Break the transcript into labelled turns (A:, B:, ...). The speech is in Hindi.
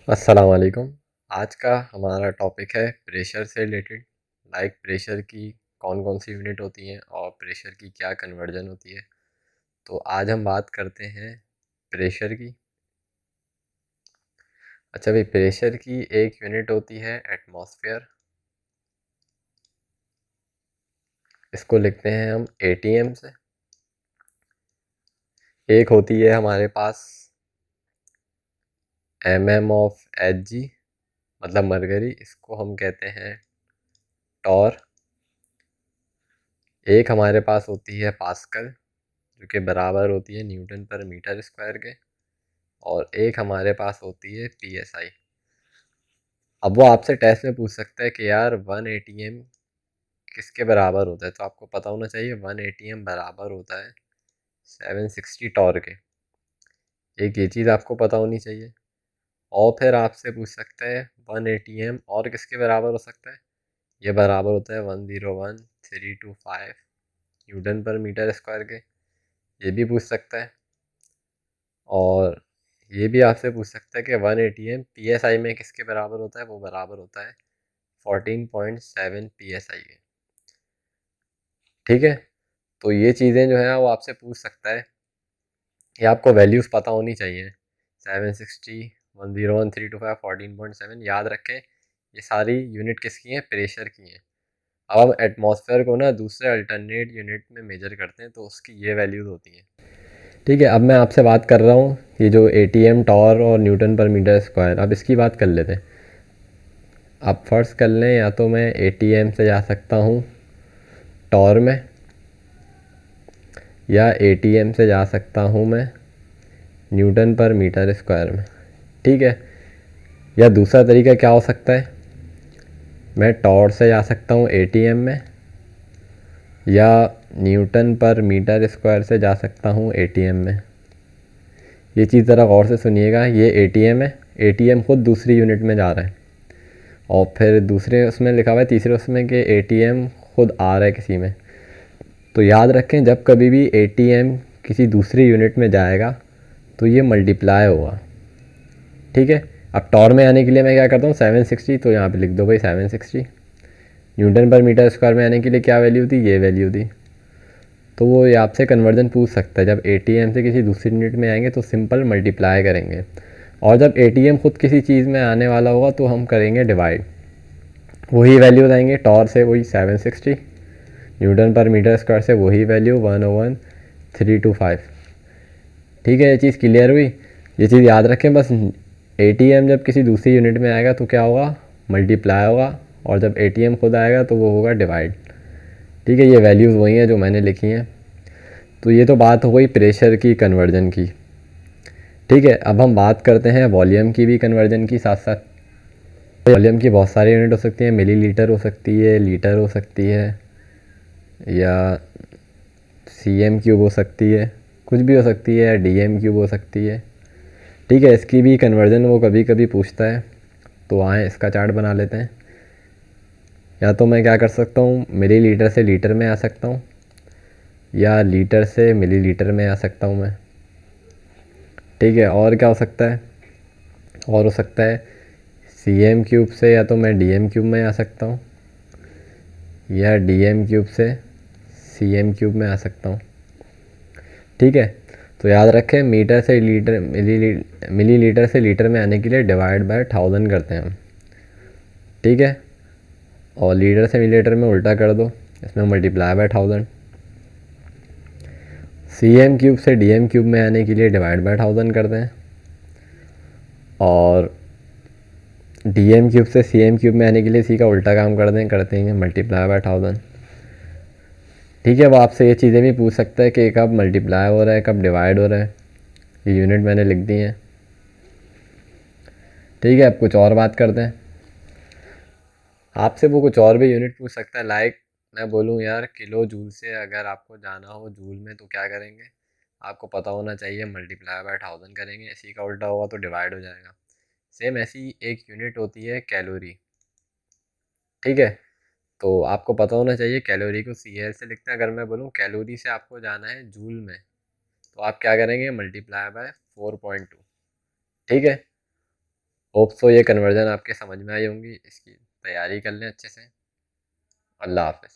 A: अस्सलाम वालेकुम। आज का हमारा टॉपिक है प्रेशर से रिलेटेड। लाइक प्रेशर की कौन कौन सी यूनिट होती हैं और प्रेशर की क्या कन्वर्जन होती है। तो आज हम बात करते हैं प्रेशर की। अच्छा भाई, प्रेशर की एक यूनिट होती है एटमॉस्फेयर। इसको लिखते हैं हम एटीएम से। एक होती है हमारे पास एमएम ऑफ एच जी, मतलब मरकरी, इसको हम कहते हैं टॉर। एक हमारे पास होती है पास्कल, जो कि बराबर होती है न्यूटन पर मीटर स्क्वायर के। और एक हमारे पास होती है पीएसआई। अब वो आपसे टेस्ट में पूछ सकता है कि यार 1 एटीएम किसके बराबर होता है, तो आपको पता होना चाहिए 1 एटीएम बराबर होता है 760 टॉर के। एक ये चीज़ आपको पता होनी चाहिए। और फिर आपसे पूछ सकता है 1 एटीएम और किसके बराबर हो सकता है। ये बराबर होता है 101,325 न्यूटन पर मीटर स्क्वायर के। ये भी पूछ सकता है। और ये भी आपसे पूछ सकता है कि 1 एटीएम पीएसआई में किसके बराबर होता है। वो बराबर होता है 14.7 पीएसआई के। ठीक है, तो ये चीज़ें जो है वो आपसे पूछ सकता है। ये आपको वैल्यूज़ पता होनी चाहिए। 760, 101,325, 14.7 याद रखें। ये सारी यूनिट किसकी हैं? प्रेशर की हैं। अब हम एटमॉस्फेयर को ना दूसरे अल्टरनेट यूनिट में मेजर करते हैं, तो उसकी ये वैल्यूज़ होती हैं। ठीक है, अब मैं आपसे बात कर रहा हूँ ये जो एटीएम टॉर और न्यूटन पर मीटर स्क्वायर, अब इसकी बात कर लेते हैं। आप फर्स्ट कर लें, या तो मैं एटीएम से जा सकता हूँ टॉर में, या एटीएम से जा सकता हूँ मैं न्यूटन पर मीटर स्क्वायर में। ठीक है, या दूसरा तरीका क्या हो सकता है, मैं टॉर से जा सकता हूँ एटीएम में, या न्यूटन पर मीटर स्क्वायर से जा सकता हूँ एटीएम में। ये चीज़ ज़रा गौर से सुनिएगा, ये एटीएम है, एटीएम खुद दूसरी यूनिट में जा रहा है, और फिर दूसरे उसमें लिखा हुआ है, तीसरे उसमें कि एटीएम खुद आ रहा है किसी में। तो याद रखें, जब कभी भी एटीएम किसी दूसरी यूनिट में जाएगा तो ये मल्टीप्लाई होगा। ठीक है, अब टॉर में आने के लिए मैं क्या करता हूँ, 760, तो यहाँ पे लिख दो भाई 760। न्यूटन पर मीटर स्क्वायर में आने के लिए क्या वैल्यू थी, ये वैल्यू थी। तो वो ये आपसे कन्वर्जन पूछ सकता है, जब एटीएम से किसी दूसरी यूनिट में आएंगे तो सिंपल मल्टीप्लाई करेंगे, और जब एटीएम खुद किसी चीज़ में आने वाला होगा तो हम करेंगे डिवाइड। वही वैल्यूज आएंगे, टॉर से वही 760, न्यूटन पर मीटर स्क्वायर से वही वैल्यू 101,325। ठीक है, ये चीज़ क्लियर हुई। ये चीज़ याद रखें बस, एटीएम जब किसी दूसरी यूनिट में आएगा तो क्या होगा, मल्टीप्लाई होगा, और जब एटीएम खुद आएगा तो वो होगा डिवाइड। ठीक है, ये वैल्यूज़ वही हैं जो मैंने लिखी हैं। तो ये तो बात हो गई प्रेशर की कन्वर्जन की। ठीक है, अब हम बात करते हैं वॉल्यूम की भी कन्वर्जन की साथ साथ। वॉल्यूम की बहुत सारी यूनिट हो सकती है, मिलीलीटर हो सकती है, लीटर हो सकती है, या सीएम क्यूब हो सकती है, कुछ भी हो सकती है, या डीएम क्यूब हो सकती है। ठीक है, इसकी भी कन्वर्जन वो कभी कभी पूछता है, तो आए इसका चार्ट बना लेते हैं। या तो मैं क्या कर सकता हूँ, मिलीलीटर से लीटर में आ सकता हूँ, या लीटर से मिलीलीटर में आ सकता हूँ मैं। ठीक है, और क्या हो सकता है, और हो सकता है सी एम क्यूब से, या तो मैं डी एम क्यूब में आ सकता हूँ, या डी एम क्यूब से सी एम क्यूब में आ सकता हूँ। ठीक है, तो याद रखें, मीटर से लीटर, मिलीलीटर से लीटर में आने के लिए डिवाइड बाय 1000 करते हैं हम। ठीक है, और लीटर से मिलीलीटर में उल्टा कर दो, इसमें multiply by 1000। C M cube से डी एम क्यूब में आने के लिए डिवाइड बाय 1000 करते हैं, और डी एम क्यूब से सी एम क्यूब में आने के लिए सी का उल्टा काम करते हैं मल्टीप्लाई बाय 1000। ठीक है, वो आपसे ये चीज़ें भी पूछ सकता है कि कब मल्टीप्लाई हो रहा है, कब डिवाइड हो रहा है। ये यूनिट मैंने लिख दी है। ठीक है, अब कुछ और बात करते हैं। आपसे वो कुछ और भी यूनिट पूछ सकता है, लाइक मैं बोलूँ यार किलो जूल से अगर आपको जाना हो जूल में तो क्या करेंगे। आपको पता होना चाहिए मल्टीप्लाई बाय 1000 करेंगे, इसी का उल्टा होगा तो डिवाइड हो जाएगा। सेम ऐसी एक यूनिट होती है कैलोरी। ठीक है, तो आपको पता होना चाहिए कैलोरी को सी एल से लिखते हैं। अगर मैं बोलूँ कैलोरी से आपको जाना है जूल में, तो आप क्या करेंगे, मल्टीप्लाई बाय 4.2। ठीक है, होप सो ये कन्वर्जन आपके समझ में आई होंगी, इसकी तैयारी कर लें अच्छे से। अल्लाह हाफ़िज़।